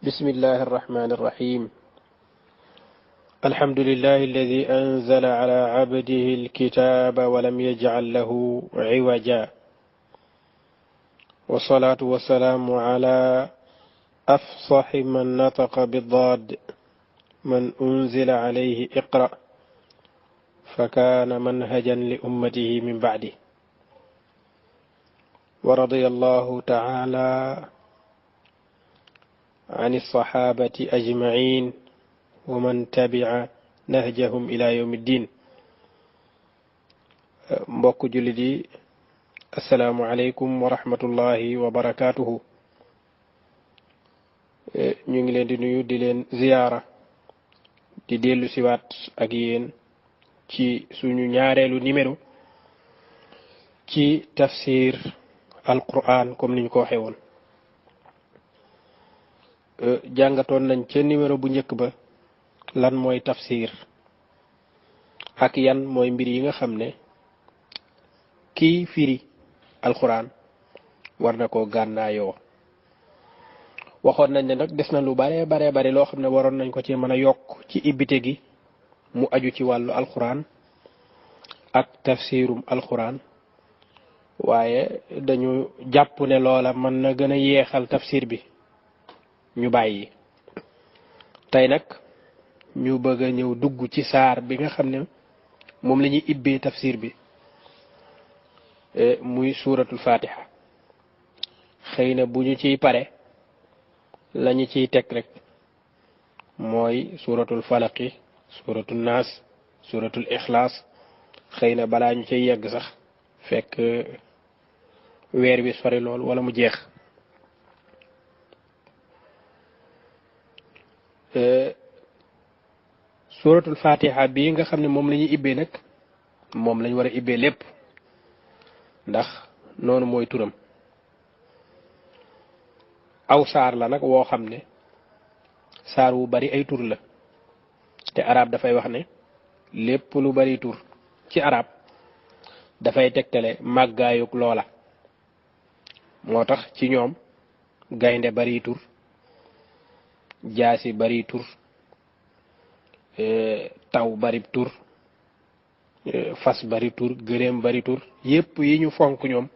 بسم الله الرحمن الرحيم. الحمد لله الذي أنزل على عبده الكتاب ولم يجعل له عوجا، والصلاة والسلام على أفصح من نطق بالضاد، من أنزل عليه اقرأ فكان منهجا لأمته من بعده. ورضي الله تعالى عن الصحابة أجمعين ومن تبع نهجهم إلى يوم الدين. mbokk jullit yi assalaamu aleykum wa rahmatullahi wa barakaatuhu. ñu ngi leen di nuyu di leen ziyaara di dellu siwaat ak yéen ci suñu ñaareelu numéro ci tafsir alquran comme niñ ko waxee woon. jàngatoon nañ ca numéro bu njëkk ba lan mooy tafsir ak yan mooy mbir yi nga xam ne kii firi alquran war na koo gànnaayoo. waxoon nañ ne nag des na lu bare loo xam ne waroon nañ ko ci mën a yokk ci ibbite gi mu aju ci wàllu alquran ak tafsirum alquran, waaye dañu jàpp ne loola mën na gën a yeexal tafsir bi ñu bàyyi. tey nag ñu bëgg a ñëw dugg ci saar bi nga xam ne moom la ñuy ibbee tafsir bi, muy suuratul fatiha. xëy na bu ñu ciy pare lañu ciy teg rek mooy suuratul falaqi, suuratul naas, suuratul ixlaas. xëy na balaa ñu ciy yegg sax fekk weer wi sori lool wala mu jeex. suuratul fatiha bii nga xam ne moom la ñuy ibbee nag moom lañ war a ibbee lépp, ndax noonu mooy turam. aw saar la nag woo xam ne saar wu bari ay tur la, te arab dafay wax ne lépp lu bari tur ci arab dafay tegtale màggaayug loola. moo tax ci ñoom gaynde bari tur, jaasi bari tur, taw bari tur, fas bari tur, gëléem bari tur. yépp yi ñu fonk ñoom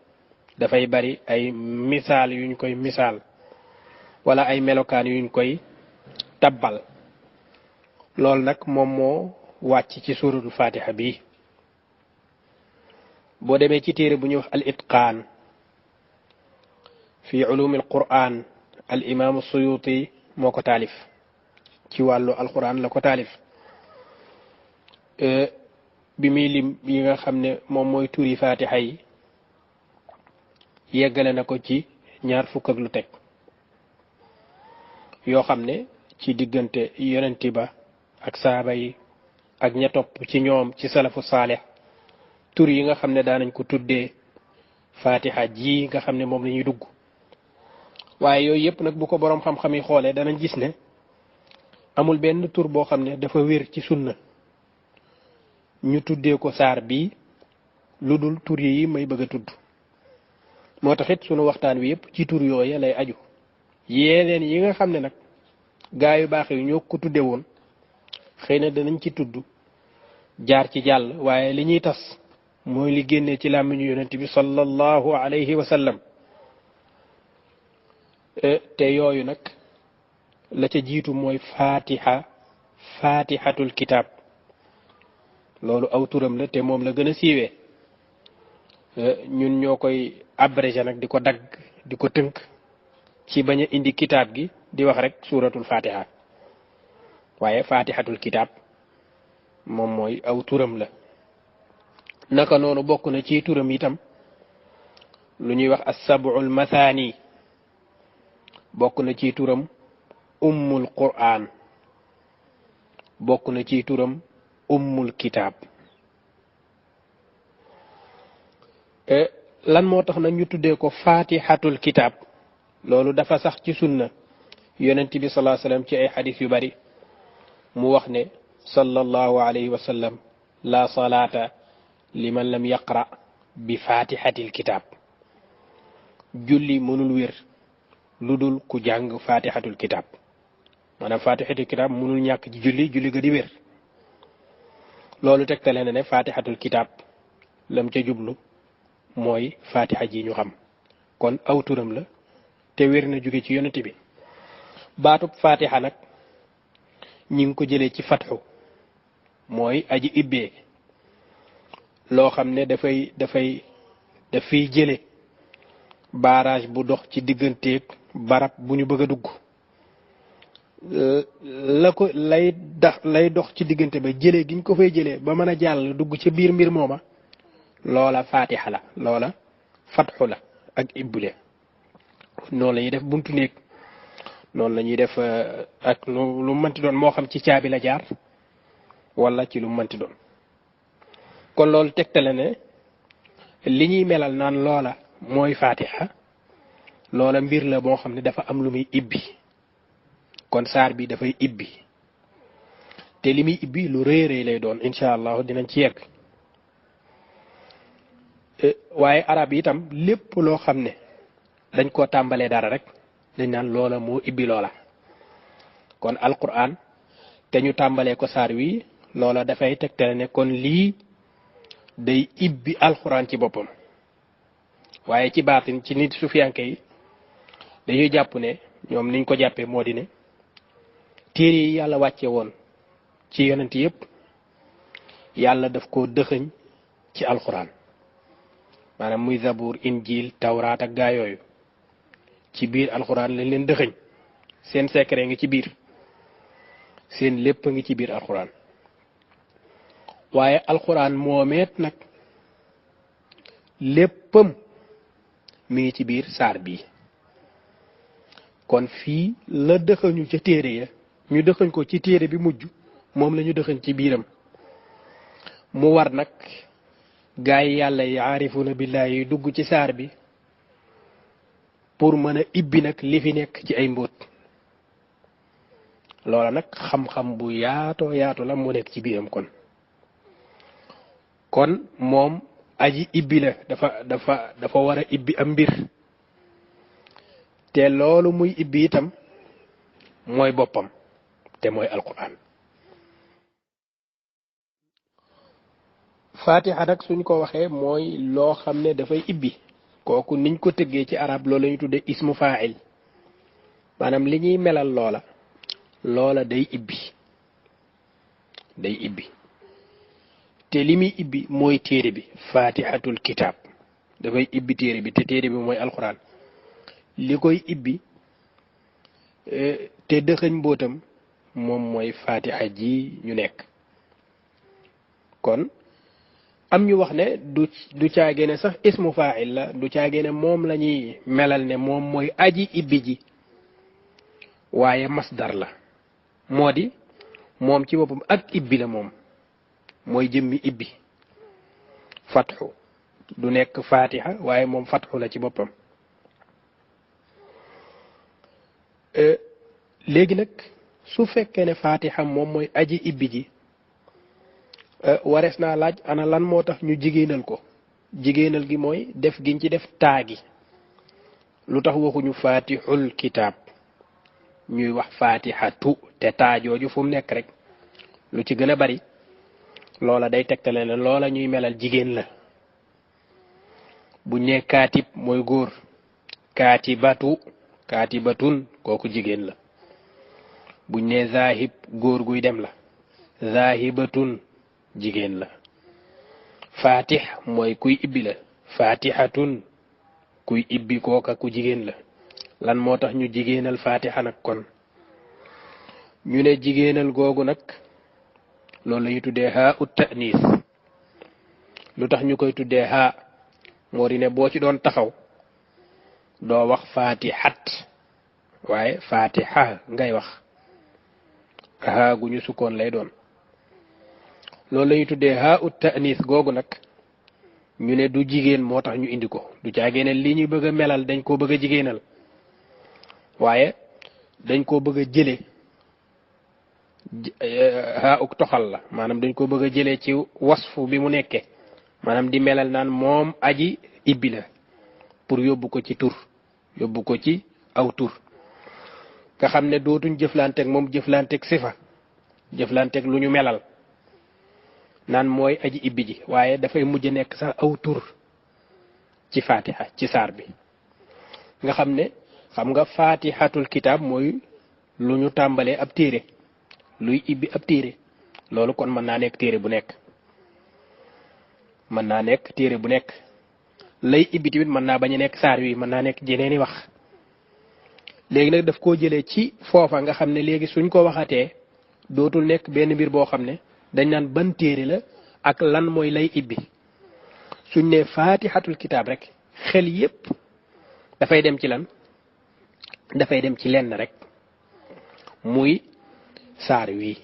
dafay bari ay misaal yuñ koy misaal wala ay melokaan yuñ koy tabbal. loolu nag moom moo wàcc ci suuratul fatiha bi. boo demee ci téere bu ñuy wax al itqaan fi ulumil qur'an, al imaamu suyuti moo ko taalif. ci wàllu alquran la ko taalif. bi muy lim yi nga xam ne moom mooy turi fatiha yi yeggale na ko ci 20 ak lu teg, yoo xam ne ci diggante yonenti ba ak saaba yi ak ña topp ci ñoom ci salafu saalih, tur yi nga xam ne daanañ ko tuddee fatiha ji nga xam ne moom la ñuy dugg. waaye yooyu yëpp nag bu ko boroom xam-xam yi xoolee danañ gis ne amul benn tur boo xam ne dafa wér ci sunna ñu tuddee ko saar bii lu dul tur yi may bëgg a tudd. moo taxit sunu waxtaan wi yëpp ci tur yooya lay aju. yeneen yi nga xam ne nag gaa yu baax yi ñoo ko tudde woon xëy na danañ ci tudd jaar ci jàll, waaye li ñuy tas mooy li génnee ci làmmiñu yonent bi sallallahu alayhi wa sallam. te yooyu nag la ca jiitu mooy fatihatul kitab. loolu aw turam la te moom la gën a siiwee. ñun ñoo koy abrégé nag di ko dagg di ko tënk ci bañ a indi kitaab gi di wax rek suuratul fatiha, waaye fatihatul kitab moom mooy aw turam la. naka noonu bokk na ci turam itam lu ñuy wax as-sab'ul mathani. bokk na ci turam ummul qur'an. bokk na ci turam ummul kitab. lan moo tax nag ñu tuddee ko fatihatul kitab? loolu dafa sax ci sunna. yonent bi sallallahu alayhi wa sallam ci ay xadis yu bari mu wax ne sallallahu alayhi wa sallam la salaata liman lam yaqra bi fatihatil kitab. julli mënul wér lu dul ku jàng fatihatul kitab. maanaam faatixatul kitaab mënul ñàkk ci julli ga di wér loolu tegtale na ne faatixatul kitaab lam ca jublu mooy faatixa ji ñu xam kon aw turam la te wér na jóge ci yonent bi baatub faatixa nag ñi ngi ko jëlee ci fatxu mooy aji ibbee loo xam ne daf fiy jële barrage bu dox ci digganteeg barab bu ñu bëgg a dugg lay dox ci diggante ba jëlee giñ ko fay jëlee ba mën a jàll dugg ci biir mbir mooma loola faatixa la loola fatxu la ak ibbule noonu la ñuy def buntu néeg noonu la ñuy def ak lu mënti doon moo xam ci caabi la jaar wala ci lu mënti doon kon loolu tegtale ne li ñuy melal naan loola mooy faatixa loola mbir la boo xam ne dafa am lu muy ibbi kon saar bi dafay ibbi te li muy ibbi lu rëy rëy lay doon incha allah dinañ ci yegg waaye arab yi itam lépp loo xam ne dañ koo tàmbalee dara rek dañ naan loola moo ibbi loola kon alquran te ñu tàmbalee ko saar wi loola dafay tegtale ne kon lii day ibbi alquran ci boppam waaye ci baatin ci nit sufiyanke yi dañuy jàpp ne ñoom niñ ko jàppee moo di ne téere yi yàlla wàcce woon ci yonent yépp yàlla daf ko dëxëñ ci alquran maanaam muy zabuur injil tawraat ak gaa yooyu ci biir alquran lañ leen dëxëñ seen secret ngi ci biir seen lépp ngi ci biir alquran waaye alquran moomeet nag léppam mi ngi ci biir saar bi kon fii la dëxëñu ca téere ya ñu dëxëñ ko ci téere bi mujj moom la ñu dëxëñ ci biiram mu war nag gaay yàlla yi aarifuna billahi yi dugg ci saar bi pour mën a ibbi nag li fi nekk ci ay mbóot loola nag xam-xam bu yaatoo yaatu la mu nekk ci biiram kon moom aji ibbi la dafa war a ibbi am mbir te loolu muy ibbi itam mooy boppam te mooy alquran fatiha nag suñ ko waxee mooy loo xam ne dafay ibbi kooku niñ ko tëggee ci arab loolu lañu tuddee ismu fa'il maanaam li ñuy melal loola day ibbi te li muy ibbi mooy téere bi fatihatul kitab dafay ibbi téere bi te téere bi mooy alquran li koy ibbi te dëxëñ mbootam moom mooy fatiha ji ñu nekk kon am ñu wax ne du caagee ne sax ismu fa'il la du caagee ne moom la ñuy melal ne moom mooy aji ibbi ji waaye masdar la moo di moom ci boppam ak ibbi la moom mooy jëmmi ibbi fatxu du nekk fatiha waaye moom fatxu la ci boppam léegi nag su fekkee ne fatiha moom mooy aji ibbi ji warees naa laaj ana lan moo tax ñu jigéenal ko jigéenal gi mooy def giñ ci def taagi lu tax waxuñu fatixul kitaab ñuy wax fatihatu te taajooju fu mu nekk rek lu ci gën a bari loola day tegtale ne loola ñuy melal jigéen la buñ ne kaatib mooy góor kaatibatun kooku jigéen la buñ ne zahib góor guy dem la zahibatun jigéen la fatih mooy kuy ibbi la fatihatun kuy ibbi kooka ku jigéen la lan moo tax ñu jigéenal fatiha nag kon ñu ne jigéenal googu nag loolu la ñu tuddee haa ut ta'nis lu tax ñu koy tuddee haa moo di ne boo ci doon taxaw doo wax fatihat waaye fatiha ngay wax haa gu ñu sukkoon lay doon loolu la ñu tuddee haa ut ta'nis googu nag ñu ne du jigéen moo tax ñu indi ko du caagee ne li ñu bëgg a melal dañ koo bëgg a jigéenal waaye dañ koo bëgg a jële haa uk toxal la maanaam dañ ko bëgg a jëlee ci wasfu bi mu nekkee maanaam di melal naan moom aji ibbi la pour yóbbu ko ci tur yóbbu ko ci aw tur nga xam ne dootuñ jëflanteeg moom jëflanteeg sifa jëflanteeg lu ñu melal naan mooy aji ibbi ji waaye dafay mujj nekk sax aw tur ci fatiha ci saar bi nga xam ne xam nga fatihatul kitaab mooy lu ñu tàmbalee ab téere luy ibbi ab téere loolu kon mën naa nekk téere bu nekk mën naa nekk téere bu nekk lay ibbi tamit mën naa bañ a nekk saar wi mën naa nekk jeneeni wax léegi nag daf koo jëlee ci foofa nga xam ne léegi suñ ko waxatee dootul nekk benn mbir boo xam ne dañ naan ban téere la ak lan mooy lay ibbi suñ ne fatihatul kitaab rek xel yépp dafay dem ci lan dafay dem ci lenn rek muy saar wi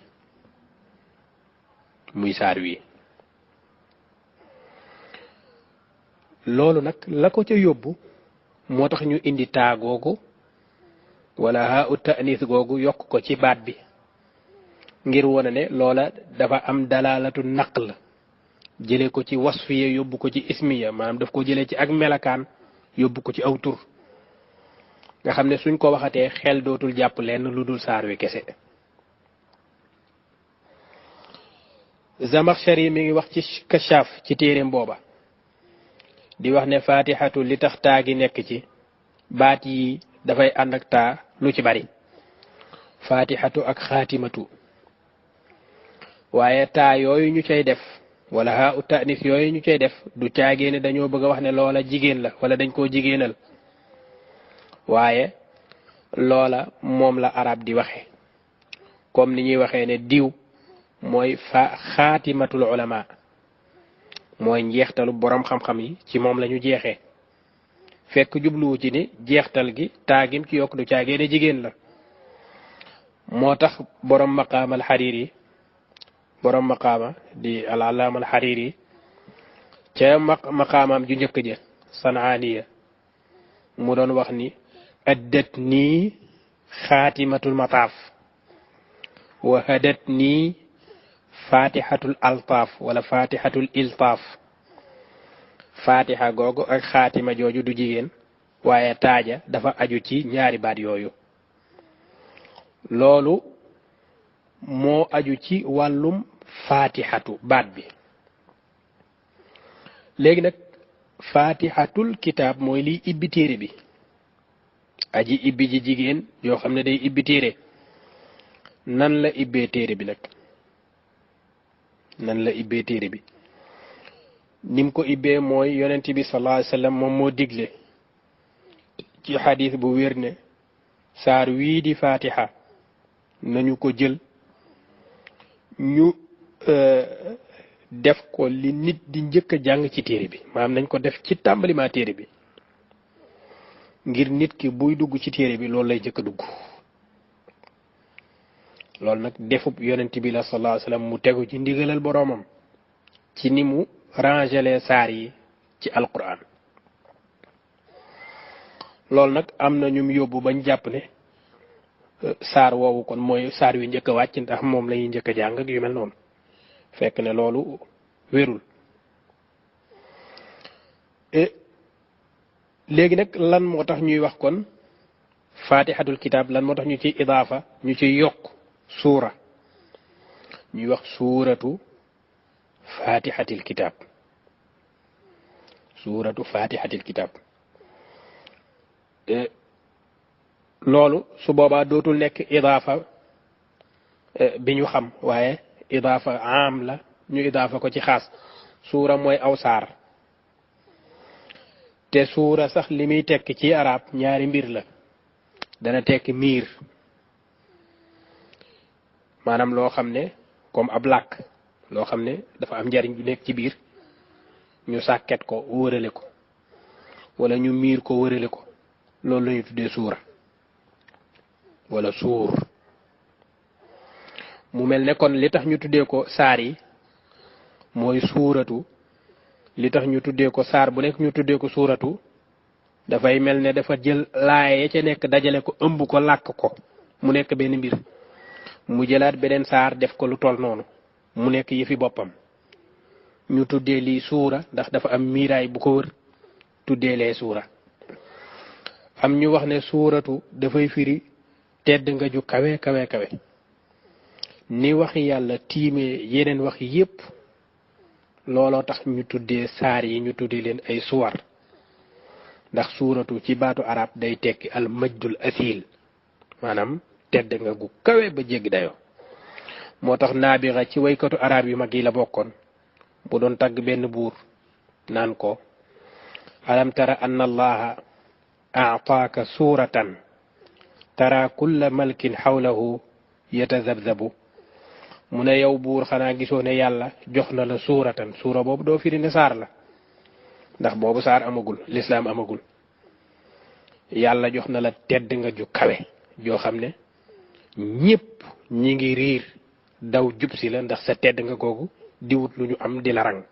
loolu nag la ko ca yóbbu moo tax ñu indi taa googu wala haa ut ta'nis googu yokk ko ci baat bi ngir wone ne loola dafa am dalalatu naql jële ko ci wasfiya yóbbu ko ci ismiya maanaam daf ko jëlee ci ak melakaan yóbbu ko ci aw tur nga xam ne suñ ko waxatee xel dootul jàpp lenn lu dul saar wi kese Zamakhshari mi ngi wax ci Kashaf ci téereem booba di wax ne fatihatu li tax taa gi nekk ci baat yi dafay ànd ak taa lu ci bari fatihatu ak xaatimatu waaye taa yooyu ñu cay def wala haa u ta'nis yooyu ñu cay def du caagee ne dañoo bëgg a wax ne loola jigéen la wala dañ koo jigéenal waaye loola moom la arab di waxe comme ni ñuy waxee ne diw mooy xaatimatul ulama mooy njeextalu boroom xam-xam yi ci moom lañu jeexee fekk jubluwu ci ni jeextal gi taagim ci yokk du caagee ne jigéen la moo tax boroom maqaamal Hariri boroom maqaama di al-allaamal Hariri ca maqaamaam ju njëkk ja sanaaniya mu doon wax ni addat nii xaatimatul mataaf wa hadat nii fatihatul altaaf wala fatihatul iltaaf fatiha googu ak xaatima jooju du jigéen waaye taaja dafa aju ci ñaari baat yooyu loolu moo aju ci wàllum fatihatu baat bi léegi nag fatihatul kitaab mooy liy ibbi téere bi aji ibbi ji jigéen yoo xam ne day ibbi téere nan la ibbee téere bi nag nan la ibbee téere bi nim ko ibbee mooy yonent bi sallallahu alayhi wasallam moom moo digle ci xadis bu wér ne saar wii di fatiha nañu ko jël ñu def ko li nit di njëkk a jàng ci téere bi maanaam nañ ko def ci tàmbalima téere bi ngir nit ki buy dugg ci téere bi loolu lay njëkk a dugg loolu nag defub yonent bi la sallallahu alayhi wasallam mu tegu ci ndigalal boroomam ci ni mu rangele saar yi ci alquran loolu nag am na ñum yóbbu bañ jàpp ne saar woowu kon mooy saar wi njëkk a wàcc ndax moom lañuy njëkk a jàng ak yu mel noonu fekk ne loolu wérul léegi nag lan moo tax ñuy wax kon fatihatul kitaab lan moo tax ñu ciy idaafa ñu ciy yokk suura ñuy wax suuratu fatihatil kitaab suuratu fatihatil kitaab loolu su boobaa dootul nekk idaafa bi ñu xam waaye idaafa am la ñu idaafa ko ci xaas suura mooy aw saar te suura sax li muy tekk ci arab ñaari mbir la dana tekk miir maanaam loo xam ne comme ab làkk loo xam ne dafa am njariñ bu nekk ci biir ñu sàkket ko wërale ko wala ñu miir ko wërale ko loolu la ñu tuddee suura wala suur mu mel ne kon li tax ñu tuddee ko saar yi mooy suuratu li tax ñu tuddee ko saar bu nekk ñu tuddee ko suuratu dafay mel ne dafa jël laaye ya ca nekk dajale ko ëmb ko làkk ko mu nekk benn mbir mu jëlaat beneen saar def ko lu toll noonu mu nekk yëfi boppam ñu tuddee lii suura ndax dafa am miiraay bu ko wër tuddee lee suura am ñu wax ne suuratu dafay firi tedd nga ju kawe kawe kawe ni waxi yàlla tiimee yeneen wax yépp looloo tax ñu tuddee saar yi ñu tuddee leen ay suwar ndax suuratu ci baatu arab day tekki al majdul asil maanaam tedd nga gu kawe ba jéggi dayoo moo tax naabixa ci waykatu arab yu mag yi la bokkoon bu doon tagg benn buur naan ko alam tara anna allaha aataaka suuratan tara kulla malkin xawlahu yatazabzabu mu ne yow buur xanaa gisoo ne yàlla jox na la suuratan suura boobu doo firi ne saar la ndax boobu saar amagul lislaam amagul yàlla jox na la tedd nga ju kawe joo xam ne ñépp ñi ngi riir daw jub si la ndax sa tedd nga googu diwut lu ñu am di la rang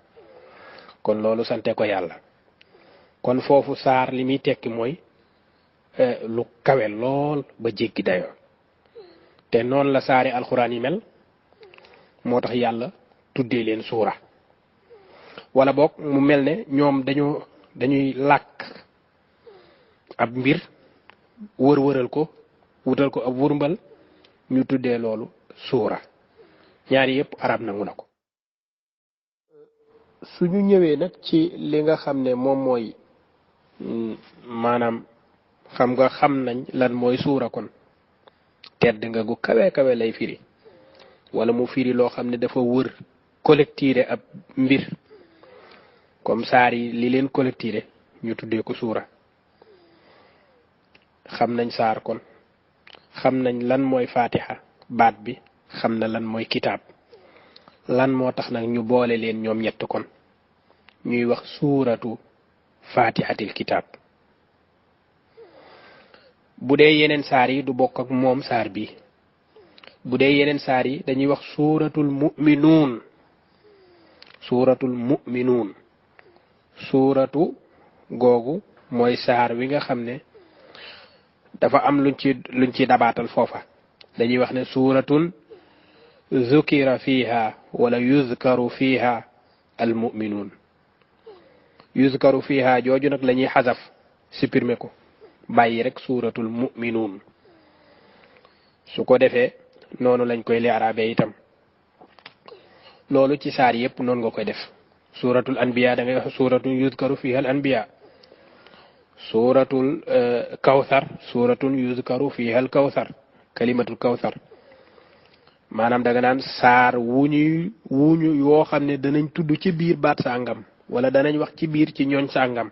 kon loolu sante ko yàlla kon foofu saar li muy tekki mooy lu kawe lool ba jéggi dayoo te noonu la saari alxuraan yi mel moo tax yàlla tuddee leen suura wala boog mu mel ne ñoom dañuy làkk ab mbir wër-wëral ko wutal ko ab wurmbal ñu tuddee loolu suura ñaari yépp arab nangu na ko suñu ñëwee nag ci li nga xam ne moom mooy maanaam xam nañ lan mooy suura kon tedd nga gu kawe kawe lay firi wala mu firi loo xam ne dafa wër collecté ab mbir comme saar yi li leen collecté ñu tuddee ko suura xam nañ saar kon xam nañ lan mooy fatiha baat bi xam na lan mooy kitaab lan moo tax nag ñu boole leen ñoom ñett kon ñuy wax suuratu fatihatil kitaab bu dee yeneen saar yi du bokk ak moom saar bi bu dee yeneen saar yi dañuy wax suuratul mu'minuun suuratu googu mooy saar wi nga xam ne dafa am luñ ci dabaatal foofa dañuy wax ne suuratun zukira fiha wala yuzkaru fiha al mu'minuun yuzkaru fiha jooju nag la ñuy xasaf supprimer ko bàyyi rek suuratul mu'minuun su ko defee noonu lañ koy li arabe itam loolu ci saar yépp noonu nga koy def suuratul anbiya da ngay wax suuratun yuzkaru fiha al anbiya suuratul kawsar suuratun yuzkaru fiha al kawsar kalimatul kawsar maanaam da nga naan saar wuñu yoo xam ne danañ tudd ci biir baat sàngam wala danañ wax ci biir ci ñooñ sàngam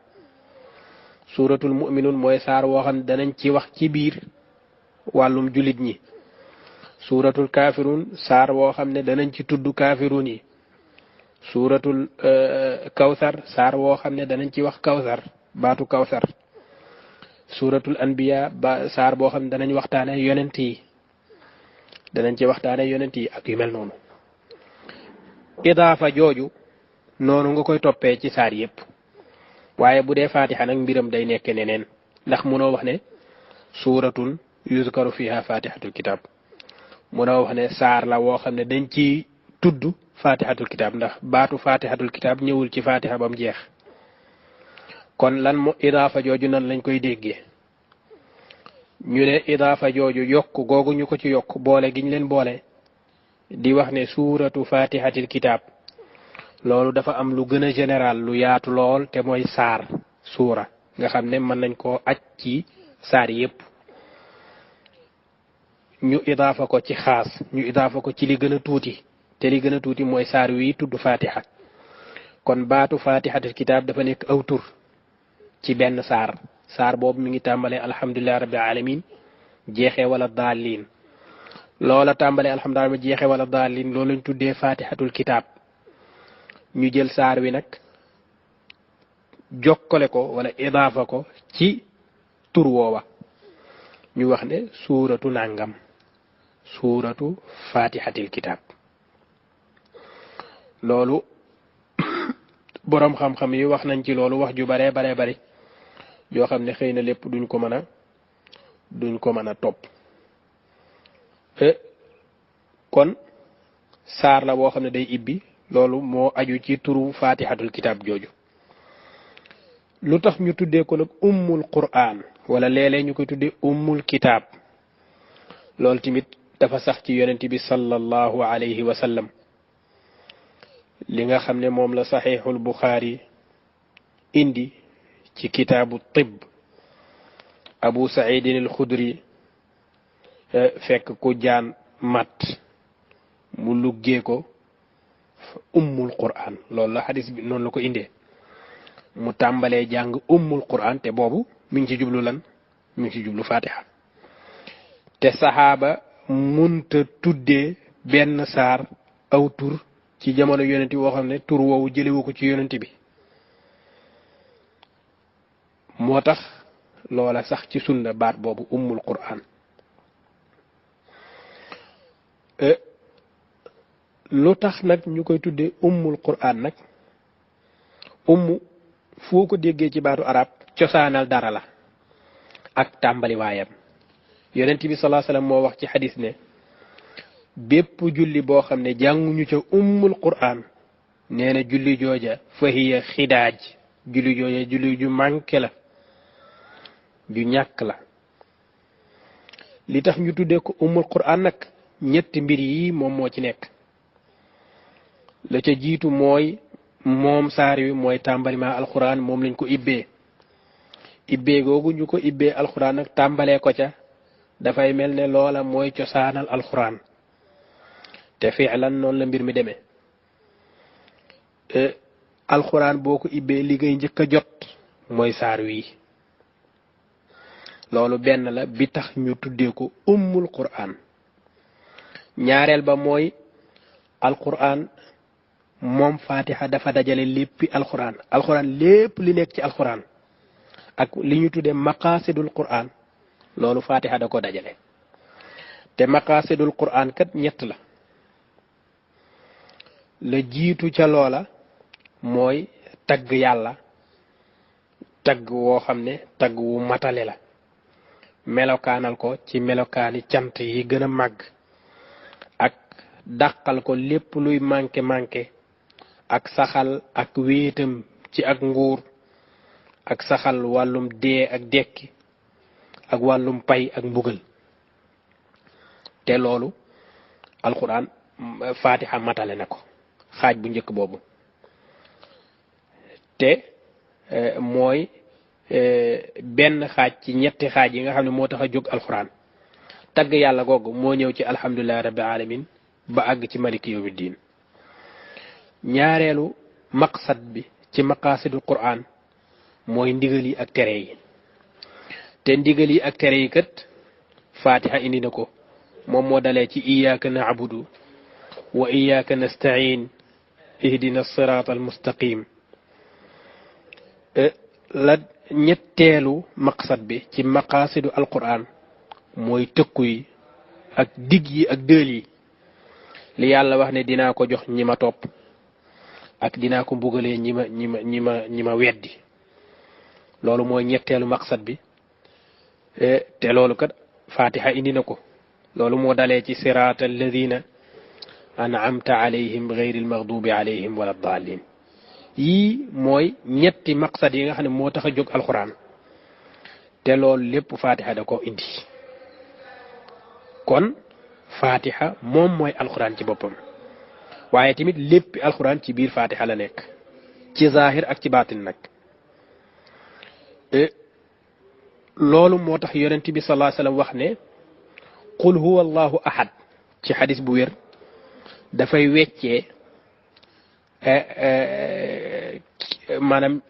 suuratul mu'minuun mooy saar woo xam ne danañ ci wax ci biir wàllum jullit ñi suuratul kaafiruun saar woo xam ne danañ ci tudd kaafiruun yi suuratul kawsar saar woo xam ne danañ ci wax kawsar baatu kawsar suuratul anbiya saar boo xam ne danañ waxtaane yonent yi danañ ci waxtaane yonent yi ak yu mel noonu idaafa jooju noonu nga koy toppee ci saar yépp waaye bu dee fatiha nag mbiram day nekk neneen ndax munoo wax ne suuratun yuzkaru fiha fatihatul kitab munoo wax ne saar la woo xam ne dañ ci tudd fatihatul kitab ndax baatu fatihatul kitab ñëwul ci fatiha bam jeex kon lan mo idaafa jooju nan lañ koy déggee ñu ne idaafa jooju yokk googu ñu ko ci yokk boole giñ leen boole di wax ne suuratu fatihatil kitab loolu dafa am lu gën a général lu yaatu lool te mooy saar suura nga xam ne mën nañ koo aj ci saar yépp ñu idaafa ko ci xaas ñu idaafa ko ci li gën a tuuti te li gën a tuuti mooy saar wi tudd fatiha kon baatu fatihatil kitab dafa nekk aw tur ci benn saar boobu mi ngi tàmbalee alhamdulillahi rabbil alamin jeexee wala daalin loola tàmbalee alhamdulilah jeexee wala daalin loolu lañ tuddee fatihatul kitab ñu jël saar wi nag jokkale ko wala idaafa ko ci tur woowa ñu wax ne suuratu nàngam suuratu fatihatil kitab loolu boroom xam-xam yi wax nañ ci loolu wax ju bare bari yoo xam ne xëy na lépp duñ ko mën a topp kon saar la boo xam ne day ibbi loolu moo aju ci turu fatihatul kitab jooju lu tax ñu tuddee ko nag ummul qur'an wala léeg-léeg ñu koy tuddee ummul kitab loolu tamit dafa sax ci yonent bi sallallahu alayhi wa sallam li nga xam ne moom la saxiixul buxaari indi ci kitaabu tibb abu saidin al xudri fekk ku jaan mat mu luggee ko ummul qur'an loolu la xadis bi noonu la ko indee mu tàmbalee jàng ummul qur'an te boobu mi ngi ci jublu lan mi ngi ci jublu fatiha te saxaaba munta tuddee benn saar aw tur ci jamono yonent bi woo xam ne tur woowu jëlewu ko ci yonent bi moo tax loola sax ci sunna baat boobu ummul qur'an lu tax nag ñu koy tuddee ummul qur'an nag ummu foo ko déggee ci baatu arab cosaanal dara la ak tàmbali waayam yonent bi sallallahu alayhi wasallam moo wax ci xadis ne bépp julli boo xam ne jànguñu ca ummul qur'an nee na julli jooja fahiya xidaaj julli jooja julli ju manqué la ju ñàkk la li tax ñu tuddee ko ummul qur'an nag ñetti mbir yi moom moo ci nekk la ca jiitu mooy moom saar wi mooy tàmbalima alquran moom lañ ko ibbee googu ñu ko ibbee alquran nag tàmbalee ko ca dafay mel ne loola mooy cosaanal alquran te fi'lan noonu la mbir mi demee alquran boo ko ibbee li ngay njëkk a jot mooy saar wi loolu benn la bi tax ñu tuddee ko ummul qur'an ñaareel ba mooy alquran moom fatiha dafa dajale léppi alquran lépp li nekk ci alquran ak li ñu tuddee maqasidul qur'an loolu fatiha da ko dajale te maqasidul qur'an kat ñett la jiitu ca loola mooy tagg yàlla tagg woo xam ne tagg wu matale la melokaanal ko ci melokaani cant yi gën a màgg ak dàqal ko lépp luy manqué ak saxal ak wéetam ci ak nguur ak saxal wàllum dee ak dekki ak wàllum pay ak mbugal te loolu alquran fatiha matale na ko xaaj bu njëkk boobu te mooy benn xaaj ci ñetti xaaj yi nga xam ne moo tax a jóg alquran tagg yàlla googu moo ñëw ci alhamdulillahi rabbil alamin ba àgg ci maliki yawmiddin ñaareelu maqsad bi ci maqasidul qur'an mooy ndigal yi ak tere yi te ndigal yi ak tere yi kat fatiha indi na ko moom moo dalee ci iyyaka na'budu wa iyyaka nasta'in ihdina sirata almustaqim la ñetteelu maqsad bi ci maqasidu alquran mooy tëkku yi ak dig yi ak dël yi li yàlla wax ne dinaa ko jox ñi ma topp ak dinaa ko mbugalee ñi ma weddi loolu mooy ñetteelu maqsad bi te loolu kat fatiha indi na ko loolu moo dalee ci sirata alladina an'amta alayhim ghayril maghdubi alayhim wala dallin yii mooy ñetti maqsad yi nga xam ne moo tax a jóg alquran te loolu lépp fatiha da ko indi kon fatiha moom mooy alquran ci boppam waaye tamit lépp alquran ci biir fatiha la nekk ci zahir ak ci baatin nag loolu moo tax yonent bi sallallahu alayhi wasallam wax ne qul huwa allahu ahad ci xadis bu wér dafay weccee maanaam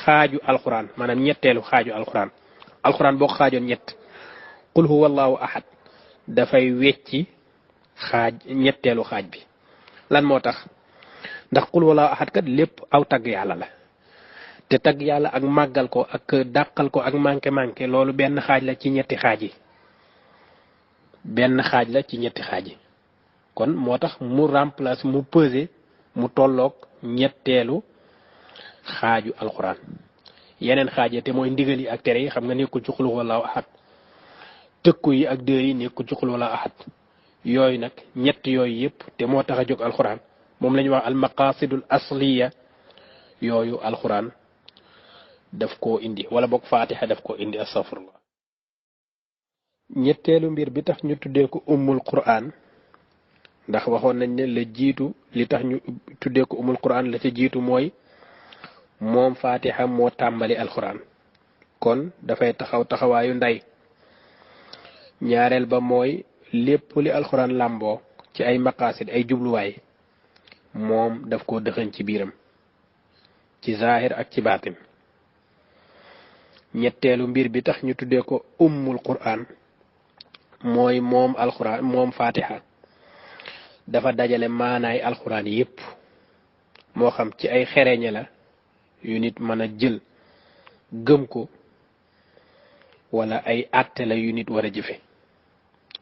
xaaju alquran maanaam ñetteelu xaaju alquran boo ko xaajoon ñett qul huwa allahu ahad dafay wecci ñetteelu xaaj bi lan moo tax ndax qul huwa allahu ahad kat lépp aw tagg yàlla la te tagg yàlla ak màggal ko ak dàqal ko ak manqué loolu benn xaaj la ci ñetti xaaj yi kon moo tax mu remplace mu peser mu tolloog ñetteelu xaaju alquran yeneen xaaj te mooy ndigal yi ak tere yi xam nga nekkul ci qul huwa allahu ahad tëkku yi ak dëy yi nekkul ci qul huwa allahu ahad yooyu nag ñett yooyu yëpp te moo tax a jóg alquran moom la ñuy wax al maqasidul asliya yooyu alquran daf koo indi wala boog fatiha daf koo indi astaghfirullah ñetteelu mbir bi tax ñu tuddee ko ummul qur'an ndax waxoon nañ ne la jiitu li tax ñu tuddee ko ummul qur'an la ca jiitu mooy moom fatiha moo tàmbali alquran kon dafay taxaw taxawaayu ndey ñaareel ba mooy lépp li alquran làmboo ci ay maqaasid ay jubluwaay moom daf ko dëxëñ ci biiram ci zahir ak ci baatin ñetteelu mbir bi tax ñu tuddee ko ummul qur'an mooy moom alquran moom fatiha dafa dajale maanaay alquran yépp moo xam ci ay xereñe la yu nit mën a jël gëm ko wala ay àtte la yu nit war a jëfe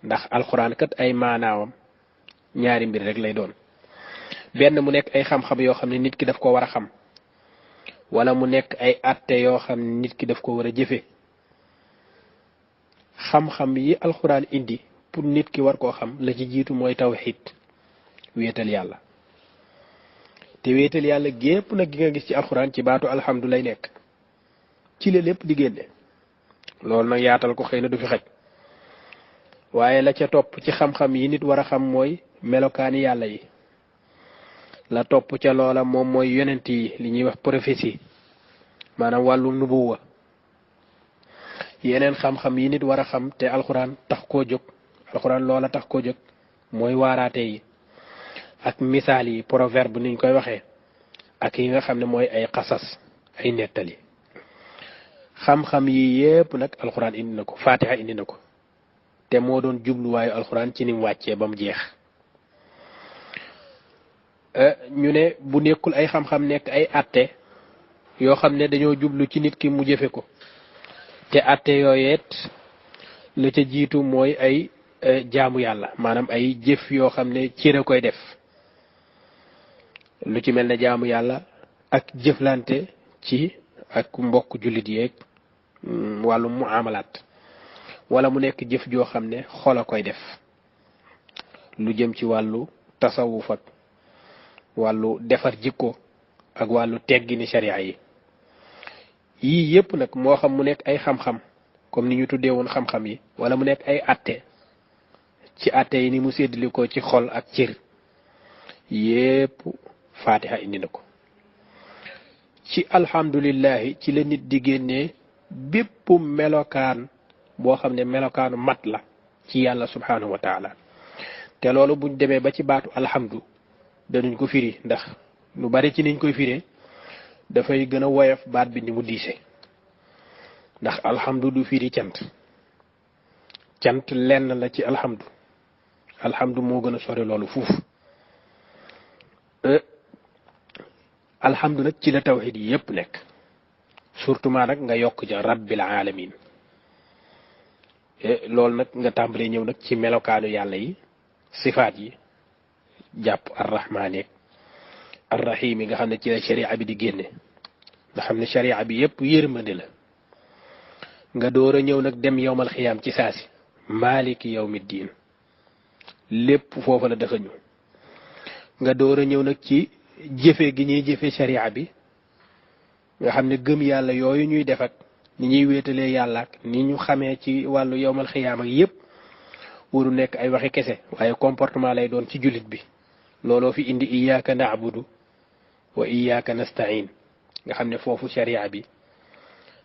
ndax alquran kat ay maanaawam ñaari mbir rek lay doon benn mu nekk ay xam-xam yoo xam ne nit ki daf ko war a xam wala mu nekk ay àtte yoo xam ne nit ki daf ko war a jëfe xam-xam yi alquran indi pour nit ki war koo xam la ci jiitu mooy tawxiid wéetal yàlla te wéetal yàlla gépp nag gi nga gis ci alquran ci baatu alhamdu lay nekk ci la lépp di génne loolu nag yaatal ko xëy na du fi xaj waaye la ca topp ci xam-xam yi nit war a xam mooy melokaani yàlla yi la topp ca loola moom mooy yonent yi li ñuy wax prophétie maanaam wàllu nubuwa yeneen xam-xam yi nit war a xam te alxuraan tax koo jóg alxuraan loola tax koo jóg mooy waaraate yi ak misaal yi proverbe niñ koy waxee ak yi nga xam ne mooy ay xasas ay nettali xam-xam yi yépp nag alxuraan indi na ko fatiha indi na ko te moo doon jubluwaayu alxuraan ci nim wàccee ba mu jeex ñu ne bu nekkul ay xam-xam nekk ay atte yoo xam ne dañoo jublu ci nit ki mu jëfe ko te atte yooyeet la ca jiitu mooy ay jaamu yàlla maanaam ay jëf yoo xam ne cër a koy def lu ci mel ne jaamu yàlla ak jëflante ci ak mbokk jullit yeeg wàllu muamalaat wala mu nekk jëf joo xam ne xol a koy def lu jëm ci wàllu tasawuf ak wàllu defar jikko ak wàllu teggini sharia yi yii yépp nag moo xam mu nekk ay xam-xam comme ni ñu tuddee woon xam-xam yi wala mu nekk ay atte ci atte yi ni mu séddali ko ci xol ak cër yépp fatiha indi na ko ci alhamdulillahi ci la nit di génnee bépp melokaan boo xam ne melokaanu mat la ci yàlla subhanahu wa taala te loolu buñ demee ba ci baatu alhamdu danuñ ko firi ndax lu bari ci niñ koy firee dafay gën a woyof baat bi ni mu diise ndax alhamdu du firi cant lenn la ci alhamdu moo gën a sori loolu fuuf alhamdu nag ci la tawhid yi yépp nekk surtout maa nag nga yokk ja rabbil alamin loolu nag nga tàmbalee ñëw nag ci melokaanu yàlla yi sifaat yi jàpp arrahmaani arrahim yi nga xam ne ci la sharia bi di génne nga xam ne sharia bi yépp yërmande la nga door a ñëw nag dem yowmal xiyaam ci saasi maaliki yawmi diin lépp foofa la dafa ñu nga door a ñëw nag ci jëfe gi ñuy jëfe sharia bi nga xam ne gëm yàlla yooyu ñuy def ak ni ñuy wéetalee yàlla ak ni ñu xamee ci wàllu yowmal xiyaam ak yépp waru nekk ay waxi kese waaye comportement lay doon ci jullit bi looloo fi indi iyyaka na'budu wa iyyaka nasta'in nga xam ne foofu sharia bi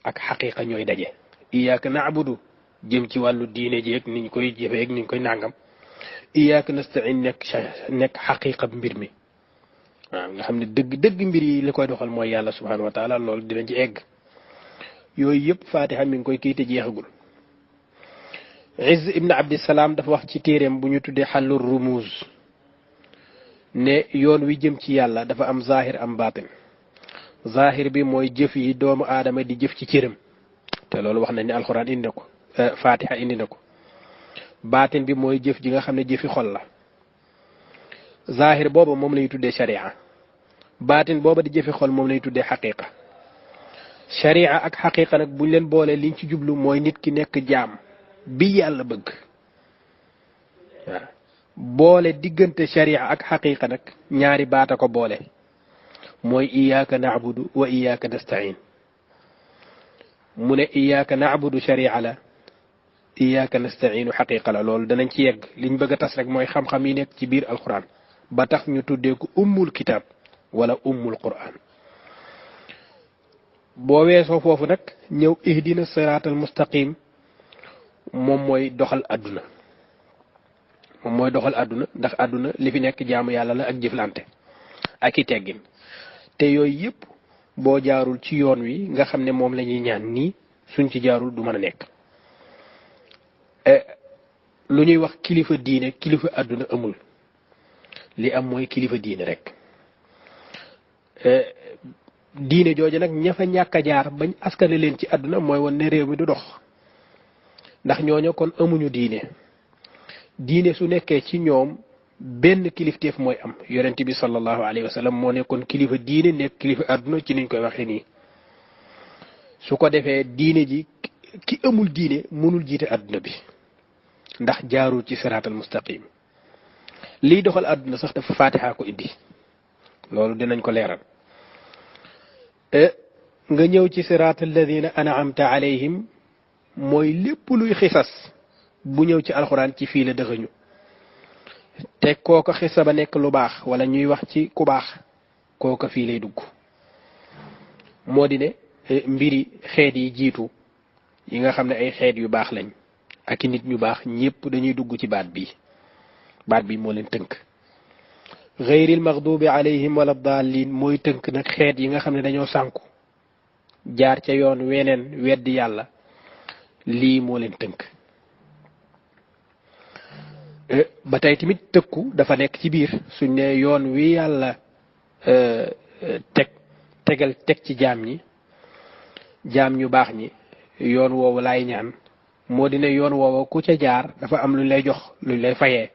ak xaqiqa ñooy daje iyyaka na'budu jëm ci wàllu diine ji ak ni ñu koy jëfee ak ni ñu koy nàngam iyyaka nasta'in nekk xaqiqa mbir mi waaw nga xam ne dëgg mbir yi li koy doxal mooy yàlla subhanahu wa taala loolu dinañ ci egg yooyu yëpp fatiha mi ngi koy kii te jeexagul Izz ibn Abdissalaam dafa wax ci téeréem bu ñu tuddee xallu rumuz ne yoon wi jëm ci yàlla dafa am zahir am baatin zahir bi mooy jëf yi doomu aadama di jëf ci cëram te loolu wax nañ ne alxuraan indi na ko fatiha indi na ko baatin bi mooy jëf ji nga xam ne jëfi xol la zahir booba moom lañuy tuddee sharia baatin booba di jëfi xol moom lañuy tuddee xaqiqa sharia ak xaqiqa nag buñ leen boolee liñ ci jublu mooy nit ki nekk jaam bi yàlla bëgg waaw boole diggante sharia ak xaqiqa nag ñaari baata ko boole mooy iyyaka na'budu wa iyyaka nasta'in mu ne iyyaka na'budu sharia la iyyaka nasta'iinu xaqiqa la loolu danañ ci yegg liñ bëgg a tas rek mooy xam-xam yi nekk ci biir alquran ba tax ñu tuddee ko ummul kitaab wala ummul quran boo weesoo foofu nag ñëw ihdina siraatal mustaqim moom mooy doxal àdduna ndax àdduna li fi nekk jaamu yàlla la ak jëflante ak i teggin te yooyu yëpp boo jaarul ci yoon wi nga xam ne moom la ñuy ñaan nii suñ ci jaarul du mën a nekk lu ñuy wax kilifa diine kilifa àdduna amul li am mooy kilifa diine rek diine jooju nag ña fa ñàkk a jaar bañ askane leen ci àdduna mooy woon ne réew mi du dox ndax ñooñu kon amuñu diine su nekkee ci ñoom benn kilifteef mooy am yonent bi sallallahu alayhi wa sallam moo nekkoon kilifa diine nekk kilifa àdduna ci niñ koy waxee nii su ko defee diine ji ki amul diine mënul jiite àdduna bi ndax jaarul ci siraatal mustaqim liy doxal àdduna sax dafa faatiha ko indi loolu dinañ ko leeral nga ñëw ci siraatal ladina an'amta alayhim mooy lépp luy xisas bu ñëw ci alxuraan ci fii la dëxëñu te kooka xisa ba nekk lu baax wala ñuy wax ci ku baax kooka fii lay dugg moo di ne mbiri xeet yi jiitu yi nga xam ne ay xeet yu baax lañ ak i nit ñu baax ñépp dañuy dugg ci baat bi moo leen tënk ghayril maghdubi alayhim wala daalin mooy tënk nag xeet yi nga xam ne dañoo sànku jaar ca yoon weneen weddi yàlla lii moo leen tënk ba tey tamit tëkku dafa nekk ci biir suñ ne yoon wi yàlla teg ci jaam ñu baax ñi yoon woowu laay ñaan moo dina yoon woowu ku ca jaar dafa am luñ lay jox luñ lay fayee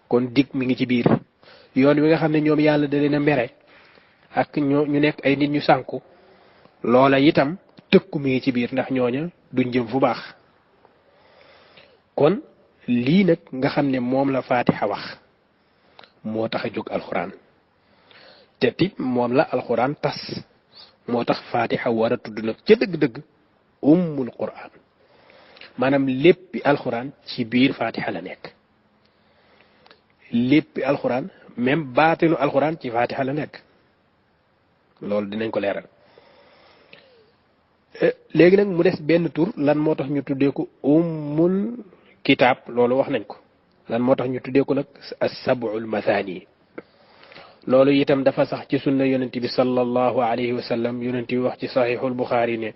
kon dig mi ngi ci biir yoon wi nga xam ne ñoom yàlla da leen a mere ak ñu nekk ay nit ñu sànku loola itam tëkku mi ngi ci biir ndax ñooña duñ jëm fu baax kon lii nag nga xam ne moom la faatiha wax moo tax a jóg alxuraan te tit moom la alxuraan tas moo tax faatiha war a tudd nag ca dëgg-dëgg ummul quraan maanaam léppi alxuraan ci biir faatiha la nekk léppi alxuraan même baatinu alxuraan ci faatiha la nekk loolu dinañ ko leeral léegi nag mu des benn tur lan moo tax ñu tuddee ko ummul kitaab loolu wax nañ ko lan moo tax ñu tuddee ko nag as-sab'ul mathani loolu itam dafa sax ci sunna yonent bi sallallahu alayhi wa sallam yonent bi wax ci saxiixul buxaari ne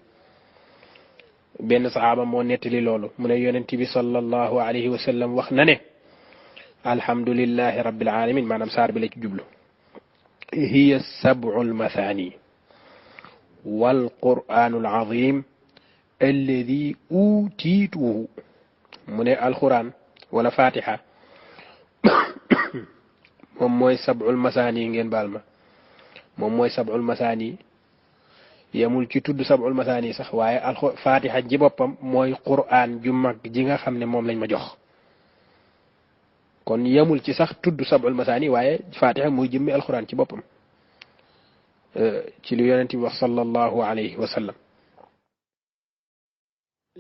benn saxaaba moo nettali loolu mu ne yonent bi sallallahu alayhi wa sallam wax na ne alhamdulillahi rabbil alamin maanaam saar bi la ci jublu hiya sab'ul mathani wal qur'anul azim alladi utiituhu mu ne alxuraan wala fatiha moom mooy sab'ul masaani ngeen baal ma moom mooy sab'ul masaani yemul ci tudd sab'ul masaani sax waaye fatiha ji boppam mooy qur'aan ju mag ji nga xam ne moom lañ ma jox kon yemul ci sax tudd sab'ul masaani waaye fatiha mooy jëmmi alxuraan ci boppam ci lu yonent bi wax sallallahu alayhi wa sallam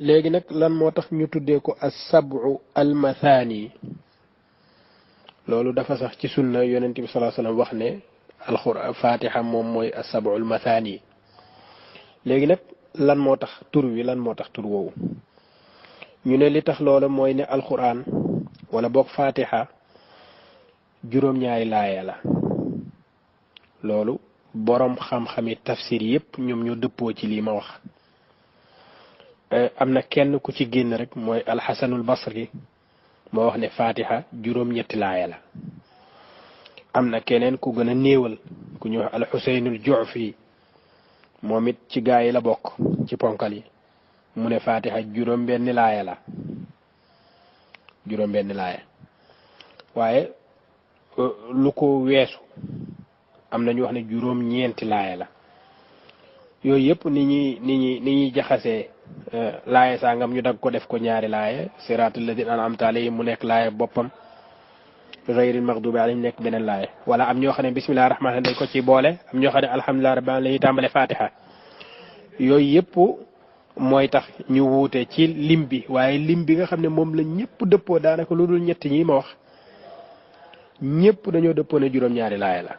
léegi nag lan moo tax ñu tuddee ko as-sab'u al-mathani loolu dafa sax ci sunna yonent bi sallallahu alayhi wa sallam wax ne alxuraan fatiha moom mooy as-sab'u al-mathani léegi nag lan moo tax tur woowu ñu ne li tax loola mooy ne alxuraan wala boog fatiha juróom-ñaari laaya la loolu boroom xam-xami tafsir yépp ñoom ñoo dëppoo ci lii ma wax am na kenn ku ci génn rek mooy alxasanul basri moo wax ne fatiha juróom-ñetti laaya la am na keneen ku gën a néewal ku ñuy wax alxuseynul jufi moom it ci gaa yi la bokk ci ponkal yi mu ne fatiha juróom-benni laaya la juróom-benni laaya waaye lu ko weesu am na ñu wax ne juróom-ñeenti laaya la yooyu yëpp ni ñuy jaxasee laaya sangam ñu dag ko def ko ñaari laaya siraatal lazina an'amta alayhim mu nekk laaya boppam ghayril maghdubi alayhim nekk beneen laaya wala am ñoo xam ne bismillahir rahmanir rahim dañ ko ci boole am ñoo xam ne alhamdulillahi rabbil alamin la ñuy tàmbale fatiha yooyu yëpp mooy tax ñu wuute ci lim bi waaye lim bi nga xam ne moom la ñëpp dëppoo daanaka lu dul ñett ñi ma wax ñëpp dañoo dëppoo ne juróom-ñaari laaya la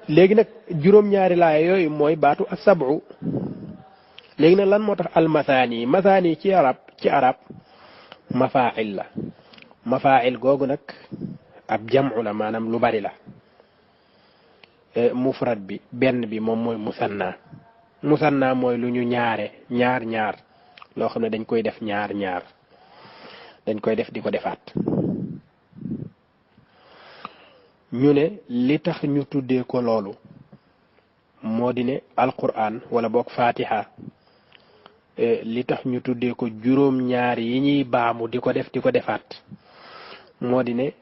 léegi nag juróom-ñaari laaya yooyu mooy baatu as-sab'u léegi nag lan moo tax almathani mathani ci arab mafaa'il la mafaa'il googu nag ab jam'u la maanaam lu bari la mufrad bi benn bi moom mooy musanna mooy lu ñu ñaar loo xam ne dañ koy def ñaar dañ koy def di ko defaat ñu ne li tax ñu tuddee ko loolu moo di ne alquran wala boog fatiha li tax ñu tuddee ko juróom-ñaar yi ñuy baamu di ko def di ko defaat moo di ne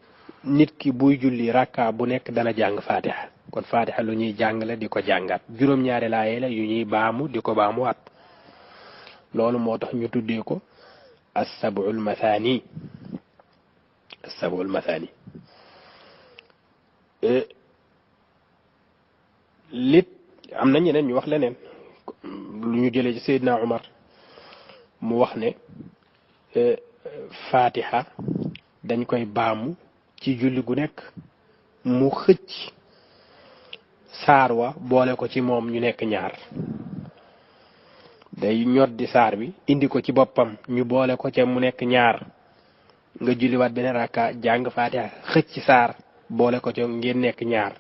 nit ki buy julli rakka bu nekk dana jàng fatiha kon fatiha lu ñuy jàng la di ko jàngaat juróom-ñaari laaye la yu ñuy baamu di ko baamuwaat loolu moo tax ñu tuddee ko as-sab'ul mathani lit am na ñeneen ñu wax leneen lu ñu jëlee ci Seydina Umar mu wax ne fatiha dañ koy baamu ci julli gu nekk mu xëcc saar wa boole ko ci moom ñu nekk ñaar day ñoddi saar bi indi ko ci boppam ñu boole ko ca mu nekk ñaar nga julliwaat beneen rakka jàng fatiha xëcc saar boole ko ca ngeen nekk ñaar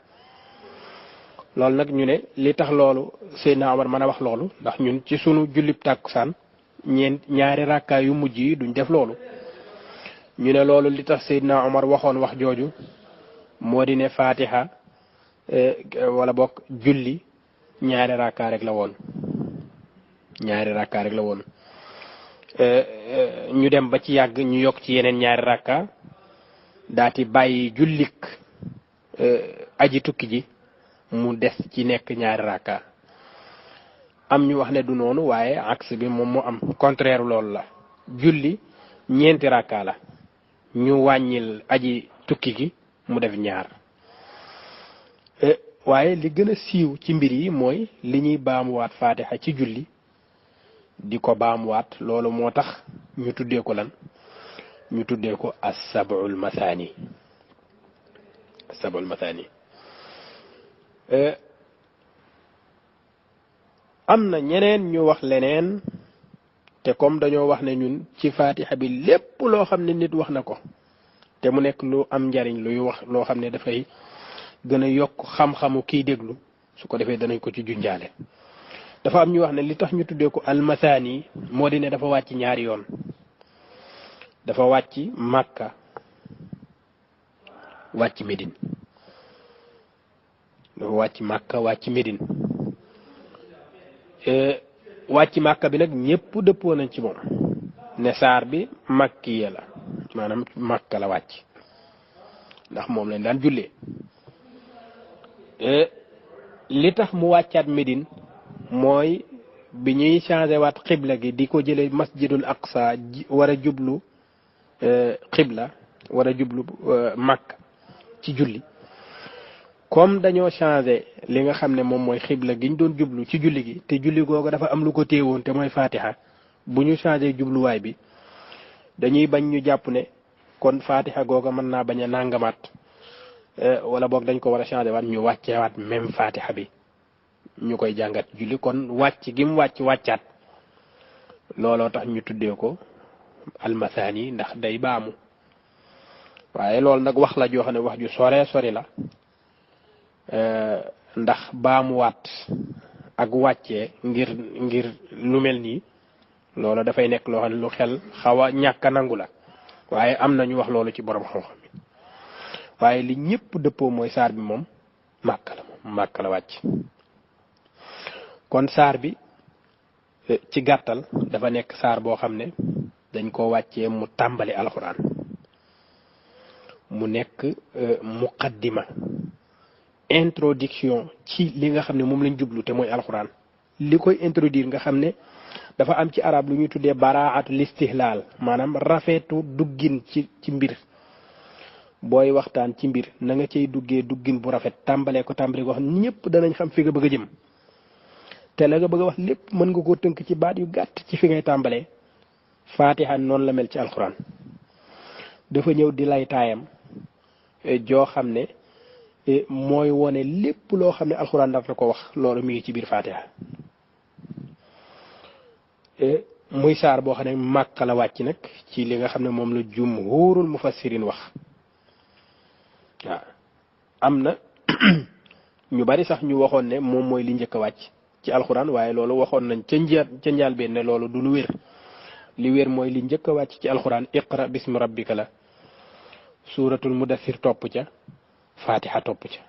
loolu nag ñu ne li tax loolu Seydina Omar mën a wax loolu ndax ñun ci sunu jullib tàkkusaan ñaari rakka yu mujj yi duñ def loolu ñu ne loolu li tax Seydina Omar waxoon wax jooju moo di ne fatiha wala bokk julli ñaari rakka rek la woon ñu dem ba ci yàgg ñu yokk ci yeneen ñaari rakka daati bàyyi jullik aji tukki ji mu des ci nekk ñaari rakka am ñu wax ne du noonu waaye axe bi moom moo am contraire loolu la julli ñeenti rakka la ñu wàññil aji tukki gi mu def ñaar waaye li gën a siiw ci mbir yi mooy li ñuy baamuwaat fatiha ci julli di ko baamuwaat loolu moo tax ñu tuddee ko lan ñu tuddee ko as-sab'ul mathani am na ñeneen ñu wax leneen te comme dañoo wax ne ñun ci fatiha bi lépp loo xam ne nit wax na ko te mu nekk lu am njariñ luy wax loo xam ne dafay gën a yokk xam-xamu kiy déglu su ko defee danañ ko ci junjaale dafa am ñu wax ne li tax ñu tuddee ko almathani moo di ne dafa wàcc ñaari yoon dafa wàcc Makka wàcc Médine wàcc Médine wàcc Makka bi nag ñépp dëppoo nañ ci moom ne saar bi makkiya la maanaam Makka la wàcc ndax moom lañ daan jullee li tax mu wàccaat Médine mooy bi ñuy changé waat xibla gi di ko jële masjidul aqsa war a jublu xibla war a jublu Makka ci julli comme dañoo changé li nga xam ne moom mooy xibla gi ñu doon jublu ci julli gi te julli googu dafa am lu ko téewoon te mooy fatiha bu ñu changé jubluwaay bi dañuy bañ ñu jàpp ne kon fatiha googa mën naa bañ a nàngamaat wala boog dañ ko war a changé waat ñu wàcceewaat même fatiha bi ñu koy jàngat julli kon wàcc gi mu wàccaat looloo tax ñu tuddee ko almathani ndax day baamu waaye loolu nag wax la joo xam ne wax ju sori la ndax baamuwaat ak wàccee ngir lu mel nii loolu dafay nekk loo xam ne lu xel xaw a ñàkk a nangu la waaye am na ñu wax loolu ci borom xam-xam bi waaye li ñëpp dëppoo mooy saar bi moom Makka la wàcc kon saar bi ci gàttal dafa nekk saar boo xam ne dañ ko wàccee mu tàmbali alxuraan mu nekk muqaddima introduction ci li nga xam ne moom lañ jublu te mooy alxuraan li koy introduire nga xam ne dafa am ci arab lu ñuy tuddee baraatu listihlaal maanaam rafetu duggin ci mbir booy waxtaan ci mbir na nga cay duggee duggin bu rafet tàmbalee ko xam ne ñëpp danañ xam fi nga bëgg a jëm te la nga bëgg a wax lépp mën nga koo tënk ci baat yu gàtt ci fi ngay tàmbalee. Fatiha noonu la mel ci alxuraan dafa ñëw di lay taayam joo xam ne mooy wone lépp loo xam ne alxuraan daf la ko wax loolu mi ngi ci biir Fatiha muy saar boo xam ne Màkka la wàcc nag ci li nga xam ne moom la jumhuurul mufassirin wax waaw am na ñu bari sax ñu waxoon ne moom mooy li njëkk a wàcc ci alxuraan waaye loolu waxoon nañ ca njëlbéen ne loolu du lu wér li wér mooy li njëkk a wàcc ci alxuraan iqra bismi rabbika la suuratul mudassir topp ca Fatiha topp ca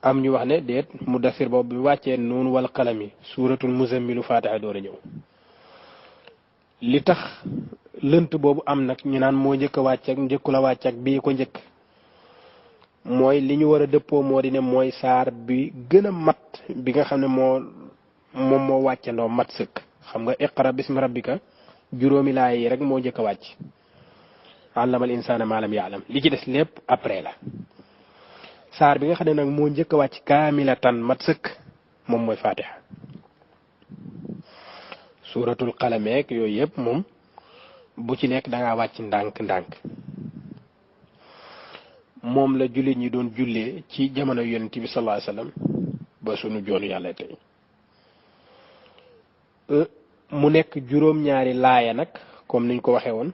am ñu wax ne déet mudassir boobu bi wàccee nuun wal qalami suuratul muzammilu Fatiha door a ñëw li tax lënt boobu am nag ñu naan moo njëkk a wàcc ak njëkku la wàcc ak bii ko njëkk mooy li ñu war a dëppoo moo di ne mooy saar bi gën a mat bi nga xam ne moom moo wàccandoo mat sëkk xam nga iqra bismi rabbika juróomi laay yi rek moo njëkk a wàcc allamal insaana maa lam ya'lam li ci des lépp après la saar bi nga xam ne nag moo njëkk a wàcc kaamilatan mat sëkk moom mooy Fatiha suuratul qalameek yooyu yëpp moom bu ci nekk dangaa wàcc ndànk-ndànk moom la jullit ñi doon jullee ci jamono yonent bi sallallahu alayhi wasallam ba sunu joonu yàlla tey mu nekk juróom-ñaari laaya nag comme niñ ko waxee woon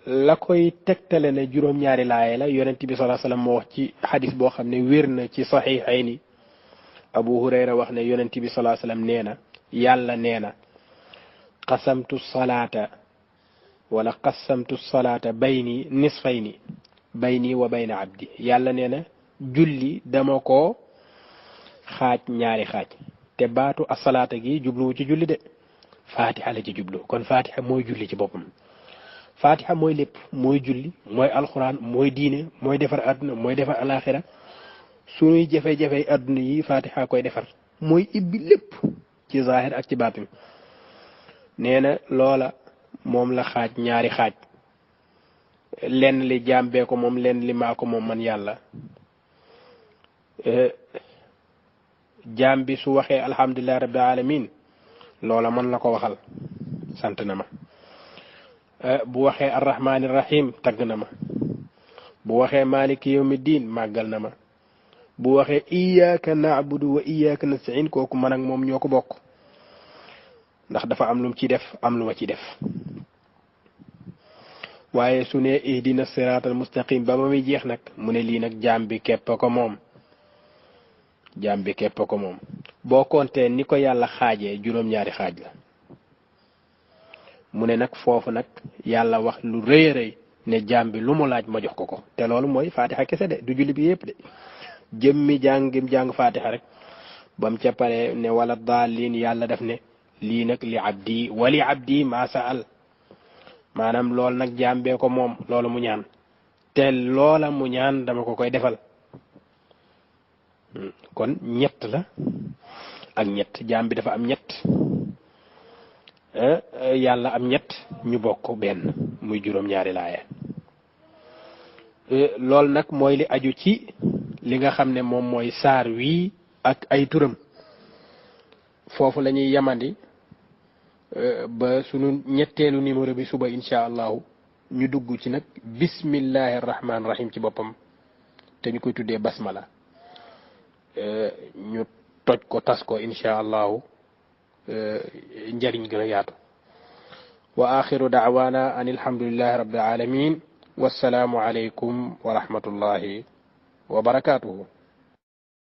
la koy tegtale ne juróom-ñaari laaya la yonent bi sallallahu alayhi wasallam moo wax ci xadis boo xam ne wér na ci saxiixayni Abu Hurayra wax ne yonent bi sallallahu alayhi wasallam nee na yàlla nee na qasamtu salaata bayni nisfayni bayni wa bayna abdi yàlla nee na julli dama ko xaaj ñaari xaaj te baatu asalaata gi jubluwu ci julli de Fatiha la ci jublu kon Fatiha mooy julli ci boppam Fatiha mooy lépp mooy julli mooy alxuraan mooy diine mooy defar àdduna mooy defar alaxira sunuy jafe-jafe àdduna yi Fatiha koy defar mooy ibbi lépp ci zahir ak ci baatin nee na loola moom la xaaj ñaari xaaj lenn li jàmbee ko moom lenn li maa ko moom man yàlla jaam bi su waxee alhamdulillahi rabbil alamin loola man la ko waxal sant na ma bu waxee arrahmanir rahim tagg na ma bu waxee maliki yawmiddin màggal na ma bu waxee iyyaka na'budu wa iyyaka nasta'in kooku man ak moom ñoo ko bokk ndax dafa am lu mu ci def am lu ma ci def waaye su ne ihdina siratal mustaqim ba ma muy jeex nag mu ne lii nag jaam bi képp ko moom jaam bi képp ko moom boo kontee ni ko yàlla xaajee juróom-ñaari xaaj la mu ne nag foofu nag yàlla wax lu rëy a rëy ne jaam bi lu mu laaj ma jox ko ko te loolu mooy Fatiha kese de du julli bi yëpp de jëmmi jàngim jàng Fatiha rek bam ca pare ne wala daalin yàlla def ne lii nag li abdi wali abdi maa saal maanaam loolu nag jaam bee ko moom loolu mu ñaan te loola mu ñaan dama ko koy defal kon ñett la ak ñett jaam bi dafa am ñett yàlla am ñett ñu bokk benn muy juróom-ñaari laaya loolu nag mooy li aju ci li nga xam ne moom mooy saar wii ak ay turam foofu la ñuy yamandi ba sunu ñetteelu numéro bi suba incha allahu ñu dugg ci nag bismillahi rahmaani rahim ci boppam te ñu koy tuddee basmala ñu toj ko tas ko incha allahu njariñ gën a yaatu wa axiru daawaana an alhamdulillahi rabbil alamin wassalaamu alaykum wa rahmatullahi wa barakatuhu